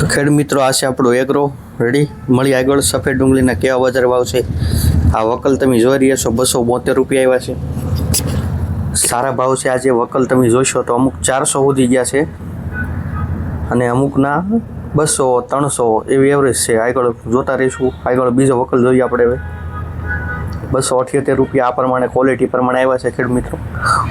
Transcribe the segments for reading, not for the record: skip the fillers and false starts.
તો ખેડ મિત્રો આ છે આપણો એગ્રો રેડી મળી આગળ સફેદ ડુંગળીના કેવા બજાર ભાવ છે। આ વકલ તમે જોઈ રહ્યા છો 272 રૂપિયા આવ્યા છે। સારા ભાવ છે। આજે વકલ તમે જોશો તો અમુક 400 સુધી ગયા છે અને અમુકના 200 300 એવી એવરેજ છે। આગળ જોતા રહીશું। આગળ બીજો વકલ જોઈએ આપણે હવે 278 રૂપિયા આ પ્રમાણે ક્વોલિટી પ્રમાણે આવ્યા છે। ખેડ મિત્રો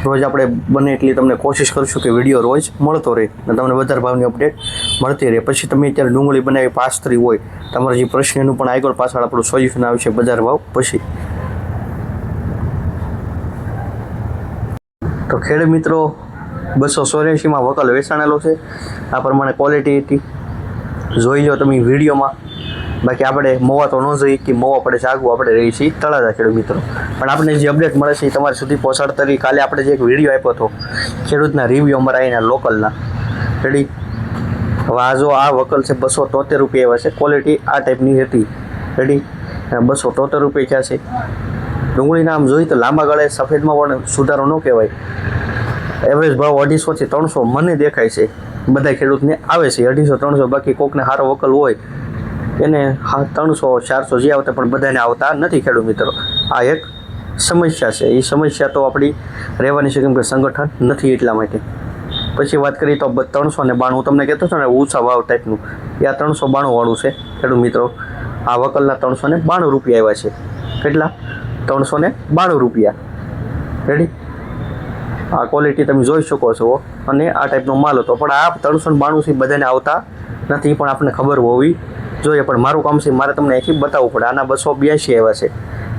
રોજ આપણે બને એટલી તમને કોશિશ કરશું કે વિડીયો રોજ મળતો રહે અને તમને બજાર ભાવની અપડેટ મળતી રહે। પછી તમે અત્યારે ડુંગળી બનાવી પાસતરી હોય તમારા જે પ્રશ્નનું પણ આગળ પાછળ આપણું સોલ્યુશન આવશે બજાર ભાવ પછી। તો ખેડ મિત્રો 284માં વકલ વેચાણેલો છે। આ પ્રમાણે ક્વોલિટી હતી જોઈ લો તમે વિડીયોમાં। બાકી આપણે મોવા તો ન જોઈએ કે મોવા પડે છે આગું આપણે રહી છીએ તળાજા ખેડૂત મિત્રો પણ આપણે જે અપડેટ મળે છે એ તમારી સુધી પહોંચાડતા રહી। કાલે આપણે જે એક વિડીયો આપ્યો હતો ખેડૂતના રિવ્યૂ અમારા અહીંના લોકલના રેડી। હવે આ જો આ વકલ છે 273 રૂપિયા આવ્યા છે। ક્વોલિટી આ ટાઈપની હતી રેડી। 273 રૂપિયા ક્યાં છે ડુંગળીના આમ જોઈએ તો લાંબા ગાળે સફેદમાં પણ સુધારો ન કહેવાય। એવરેજ ભાવ 250 થી 300 મને દેખાય છે બધા ખેડૂતને આવે છે 250 300। બાકી કોકને સારો વકલ હોય એને 300 400 જે આવતા પણ બધાને આવતા નથી ખેડૂત મિત્રો। આ એક સમસ્યા છે। એ સમસ્યા તો આપણી રહેવાની છે કેમ કે સંગઠન નથી એટલા માટે। પછી વાત કરીએ તો 392 તમને કહેતો હતો ને ઊંચા ભાવ ટાઈપનું એ આ 392 વાળું છે ખેડૂત મિત્રો। આ વકલના 392 રૂપિયા આવ્યા છે। કેટલા 392 રૂપિયા રેડી। આ ક્વોલિટી તમે જોઈ શકો છો અને આ ટાઈપનો માલ હતો પણ આ 392 થી બધાને આવતા નથી પણ આપણને ખબર હોવી જોઈએ। પણ મારું કામ છે મારે તમને અહીંથી બતાવવું પડે। આના 282 આવ્યા છે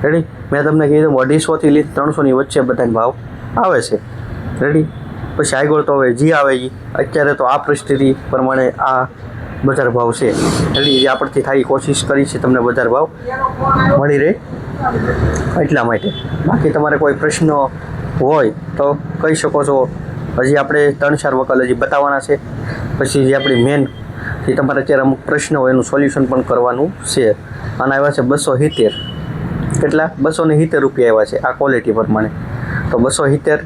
રેડી। મેં તમને કીધું 250 થી લઈને 300ની વચ્ચે બધાને ભાવ આવે છે રેડી। પછી આગળ તો હવે જે આવે એ અત્યારે તો આ પરિસ્થિતિ પ્રમાણે આ બજાર ભાવ છે રેડી। જે આપણથી થાય કોશિશ કરી છે તમને બજાર ભાવ મળી રહે એટલા માટે। બાકી તમારે કોઈ પ્રશ્ન હોય તો કહી શકો છો। હજી આપણે 3-4 વકલ હજી બતાવવાના છે। પછી જે આપણી મેન જે તમારે અત્યારે અમુક પ્રશ્ન હોય એનું સોલ્યુશન પણ કરવાનું છે। આના આવ્યા છે 270 કેટલા 270 રૂપિયા આવ્યા છે આ ક્વોલિટી પ્રમાણે। તો 270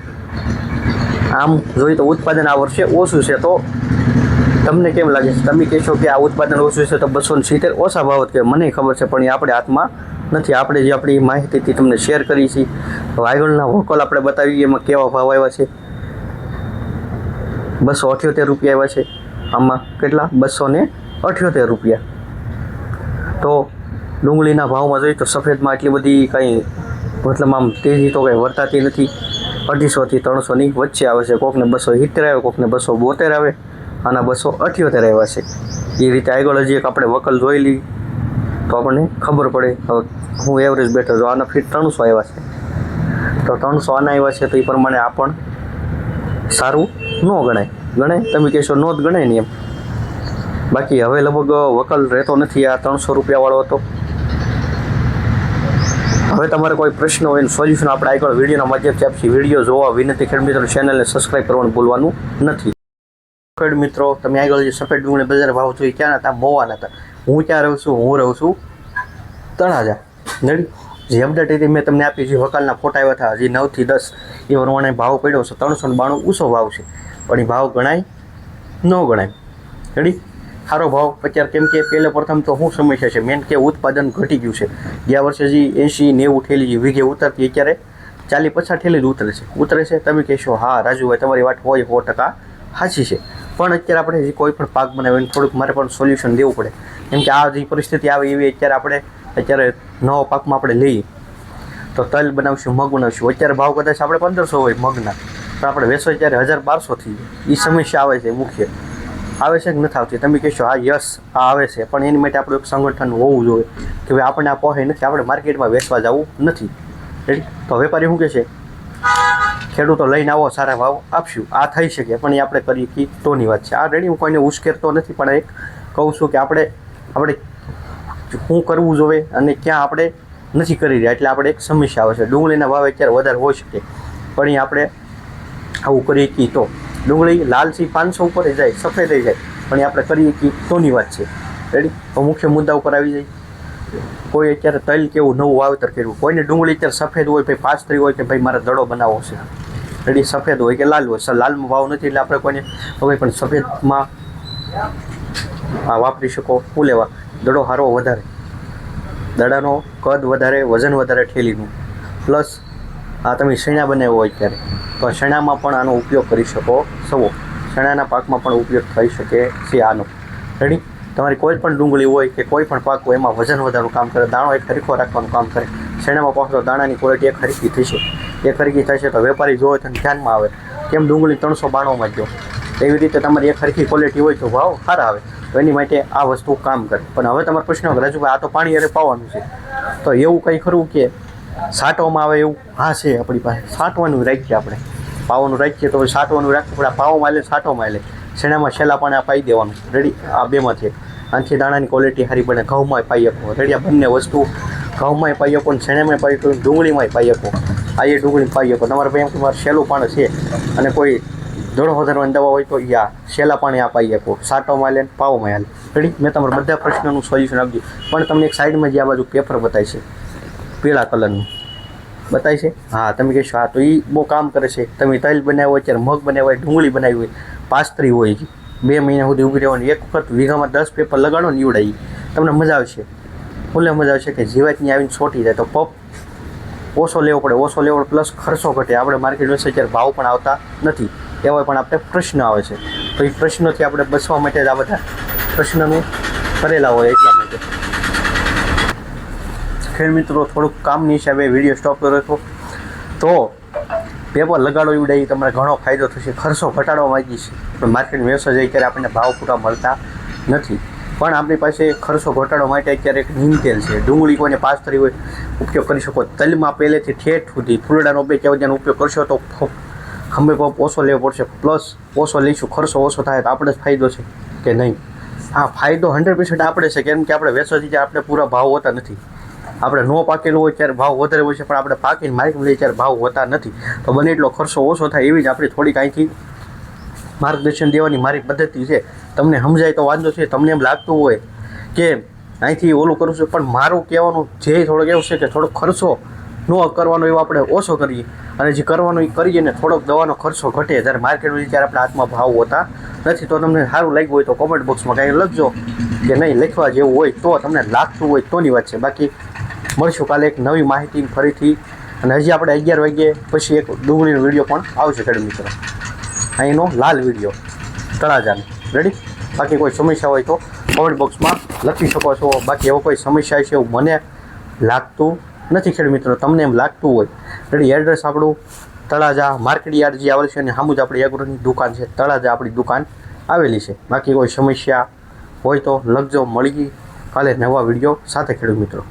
આમ જોઈએ તો ઉત્પાદન આ વર્ષે ઓછું છે તો તમને કેમ લાગે છે તમે કહેશો કે આ ઉત્પાદન ઓછું છે તો 270 ઓછા ભાવ કે મને ખબર છે પણ એ આપણે હાથમાં નથી। આપણે જે આપણી માહિતીથી તમને શેર કરી છે આગળના વકલ આપણે બતાવીએ એમાં કેવા ભાવ આવ્યા છે 278 રૂપિયા આવ્યા છે આમાં કેટલા 278 રૂપિયા। તો ડુંગળીના ભાવમાં જોઈએ તો સફેદમાં એટલી બધી કંઈ મતલબ આમ તેજી તો કંઈ વર્તાતી નથી। 250 થી 300ની વચ્ચે આવે છે। કોકને 270 આવે કોકને 272 આવે આના 278 આવ્યા છે। એ રીતે આગળ હજી એક આપણે વકલ જોઈ લઈ તો આપણને ખબર પડે। હવે હું એવરેજ બેઠો છું આના ફીટ 300 આવ્યા છે તો 300 આના આવ્યા છે તો એ પ્રમાણે આ પણ સારું ન ગણાય તમે કહેશો નો જ ગણાય ને એમ। બાકી હવે લગભગ વકલ રહેતો નથી આ 300 રૂપિયાવાળો હતો। હવે તમારે કોઈ પ્રશ્ન હોય એનું સોલ્યુશન આપણે આગળ વિડીયોના માધ્યમથી આપીએ। વિડીયો જોવા વિનંતી ખેડ મિત્રો ચેનલને સબસ્ક્રાઈબ કરવાનું ભૂલવાનું નથી। ખેડ મિત્રો તમે આગળ જે સફેદ ડુંગળી બજાર ભાવ જોઈ ક્યાં હતા મોવાના હતા। હું ક્યાં રહું છું હું રહું છું તળાજા નડી। જે અપડેટ હતી મેં તમને આપી જે વકલના ફોટા આવ્યા હતા હજી 9 થી 10 એ પ્રમાણે ભાવ પડ્યો છે। 392 ઊંચો ભાવ છે પણ એ ભાવ ગણાય ન ગણાય રેડી। સારો ભાવ અત્યારે કેમ કે પહેલે પ્રથમ તો શું સમસ્યા છે મેન કે ઉત્પાદન ઘટી ગયું છે। ગયા વર્ષે જે 80-90 ઠેલી જે વીઘે ઉતરતી અત્યારે 40-50 ઠેલી જ ઉતરે છે। તમે કહેશો હા રાજુભાઈ તમારી વાત હોય 100% સાચી છે પણ અત્યારે આપણે જે કોઈ પણ પાક બનાવે એને થોડુંક મારે પણ સોલ્યુશન દેવું પડે કેમ કે આ જે પરિસ્થિતિ આવે એવી અત્યારે નવો પાકમાં આપણે લઈએ તો તલ બનાવશું મગ બનાવશું અત્યારે ભાવ કદાચ આપણે 1500 હોય મગના પણ આપણે વેચો ત્યારે 1000-1200 થી એ સમસ્યા આવે છે મુખ્ય આવે છે કે નથી આવતી। તમે કહેશો હા યસ આ આવે છે પણ એની માટે આપણું એક સંગઠન હોવું જોઈએ કે ભાઈ આપણને આ પહોંચે નથી આપણે માર્કેટમાં વેચવા જવું નથી રેડી। તો વેપારી શું કહે છે ખેડૂતો લઈને આવો સારા ભાવ આપશું આ થઈ શકે પણ એ આપણે કરીએ કે તોની વાત છે। આ રેડી હું કોઈને ઉશ્કેરતો નથી પણ એક કહું છું કે આપણે શું કરવું જોઈએ અને ક્યાં આપણે નથી કરી રહ્યા એટલે આપણે એક સમસ્યા આવે છે। ડુંગળીના ભાવ અત્યારે વધારે હોઈ શકે પણ એ આપણે આવું કરીએ કે તો ડુંગળી લાલથી 500 ઉપર જાય સફેદ થઈ જાય પણ એ આપણે કરીએ કે તોની વાત છે રેડી। તો મુખ્ય મુદ્દા ઉપર આવી જાય કોઈ અત્યારે તલ કેવું નવું વાવેતર કર્યું કોઈને ડુંગળી અત્યારે સફેદ હોય ભાઈ પાસતરી હોય કે ભાઈ મારે દડો બનાવવો છે રેડી સફેદ હોય કે લાલ હોય લાલમાં ભાવ નથી એટલે આપણે કોઈને હવે પણ સફેદમાં આ વાપરી શકો. શું લેવા? દડો સારો વધારે, દડાનો કદ વધારે, વજન વધારે ઠેલીનું. પ્લસ આ તમે શેણા બનાવ્યો હોય ત્યારે તો શેણામાં પણ આનો ઉપયોગ કરી શકો છો. ચણાના પાકમાં પણ ઉપયોગ થઈ શકે છે આનો. રેડી? તમારી કોઈ પણ ડુંગળી હોય કે કોઈ પણ પાક હોય એમાં વજન વધારવાનું કામ કરે, દાણો એક હરખો રાખવાનું કામ કરે. શેણામાં પાક તો દાણાની ક્વોલિટી એક હરખી થશે. એક હરખી થશે તો વેપારી જોવે તો ધ્યાનમાં આવે કેમ ડુંગળી 392માં જ ગયો. એવી રીતે તમારી એક હરખી ક્વોલિટી હોય તો ભાવ સારા આવે. તો એની માટે આ વસ્તુ કામ કરે. પણ હવે તમારો પ્રશ્ન રાજુભાઈ આ તો પાણી અરે પાવાનું છે, તો એવું કંઈ ખરું કે સાટવામાં આવે એવું? હા છે આપણી પાસે. સાટવાનું રાખીએ આપણે, પાવાનું રાખીએ તો સાટવાનું રાખવું પડે. પાવામાં લે, સાટવામાં લે. શેણામાં છેલ્લા પાણી પાઈ દેવાનું. રેડી? આ બેમાંથી આનાથી દાણાની ક્વોલિટી સારી બને. ઘઉંમાં પાઈ શકો. રેડી? આ બંને વસ્તુ ઘઉંમાંય પાઈ શકો, શેણામાં પાઈ શકો, ડુંગળીમાંય પાઈ શકો. આ એ ડુંગળી પાઈ શકો. તમારે ભાઈ એમ કે મારે સહેલું પાણી છે અને કોઈ દડો વધારવાની દવા હોય તો યા સહેલા પાણી આ પાઈ શકો. સાટોમાં લે, પાવામાં હાલે. રેડી? મેં તમારા બધા પ્રશ્નોનું સોલ્યુશન આપી દીધું. પણ તમને એક સાઈડમાં જે આ બાજુ પેપર બતાય છે પીળા કલરનું બતાય છે, હા, તમે કહેશો હા તો એ બહુ કામ કરે છે. તમે તલ બનાવ્યો હોય, અત્યારે મગ બનાવ્યો હોય, ડુંગળી બનાવી હોય, પાસ્ત્રી હોય, 2 મહિના સુધી ઉભી રહેવાની. એક વખત વીઘામાં 10 પેપર લગાડો ને નીવડાવી, તમને મજા આવશે. ફૂલે મજા આવશે કે જીવાતની આવીને છોટી જાય. તો પપ ઓછો લેવો પડે, ઓછો લેવો પડે પ્લસ ખર્ચો ઘટે. આપણે માર્કેટમાં અત્યારે ભાવ પણ આવતા નથી, એવા પણ આપણે પ્રશ્ન આવે છે. તો એ પ્રશ્નોથી આપણે બચવા માટે જ આ બધા પ્રશ્નનું કરેલા હોય એટલા માટે. ખેડ મિત્રો, થોડુંક કામની હિસાબે વિડીયો સ્ટોપ કર્યો હતો. તો પેપર લગાડો એવડાવી તમારે ઘણો ફાયદો થશે. ખર્ચો ઘટાડવા માંગી છે પણ માર્કેટમાં વ્યવસાય જાય ત્યારે આપણને ભાવ પૂરા મળતા નથી. પણ આપણી પાસે ખર્ચો ઘટાડવા માટે અત્યારે એક નીમ તેલ છે. ડુંગળી કોઈને પાસ્ત્રી હોય ઉપયોગ કરી શકો. તલમાં પહેલેથી ઠેઠ સુધી ફૂલડાનો 2 કેવડિયાનો ઉપયોગ કરશો તો ખંભે પંપ ઓછો લેવો પડશે. પ્લસ ઓછો લઈશું, ખર્ચો ઓછો થાય તો આપણે જ ફાયદો છે કે નહીં? હા, ફાયદો 100% આપણે છે. કેમ કે આપણે વેચવા જઈએ આપણે પૂરા ભાવ હોતા નથી. આપણે નો પાકેલું હોય ત્યારે ભાવ વધારે હોય છે, પણ આપણે પાકીને માર્કેટ લઈએ ત્યારે ભાવ હોતા નથી. તો બને એટલો ખર્ચો ઓછો થાય એવી જ આપણી થોડીક અહીંથી માર્ગદર્શન દેવાની મારી પદ્ધતિ છે. તમને સમજાય તો વાંધો છે. તમને એમ લાગતું હોય કે અહીંથી ઓલું કરું છું, પણ મારું કહેવાનું જે થોડોક એવું છે કે થોડોક ખર્ચો ન કરવાનો એવો આપણે ઓછો કરીએ અને જે કરવાનું એ કરીએ ને થોડોક દવાનો ખર્ચો ઘટે. જ્યારે માર્કેટ હોય ત્યારે આપણા હાથમાં ભાવ હોતા નથી. તો તમને સારું લાગ્યું હોય તો કોમેન્ટ બોક્સમાં કાંઈ લખજો કે નહીં. લખવા જેવું હોય તો તમને લાગતું હોય તોની વાત છે. બાકી મળશું કાલે એક નવી માહિતી ફરીથી. અને હજી આપણે 11 વાગ્યે પછી એક ડુંગળીનો વિડીયો પણ આવશે ખેડૂત મિત્રો, અહીંનો લાલ વિડીયો તળાજાનો. રેડી? બાકી કોઈ સમસ્યા હોય તો કોમેન્ટ બોક્સમાં લખી શકો છો. બાકી એવો કોઈ સમસ્યા છે એવું મને લાગતું નથી ખેડૂત મિત્રો. તમને એમ લાગતું હોય રેડી? એડ્રેસ આપણું તળાજા માર્કેટ યાર્ડ જે આવેલ છે અને સામું જ આપણી એગ્રોની દુકાન છે. તળાજા આપણી દુકાન આવેલી છે. બાકી કોઈ સમસ્યા હોય તો લખજો. મળી કાલે નવા વિડીયો સાથે ખેડૂત મિત્રો.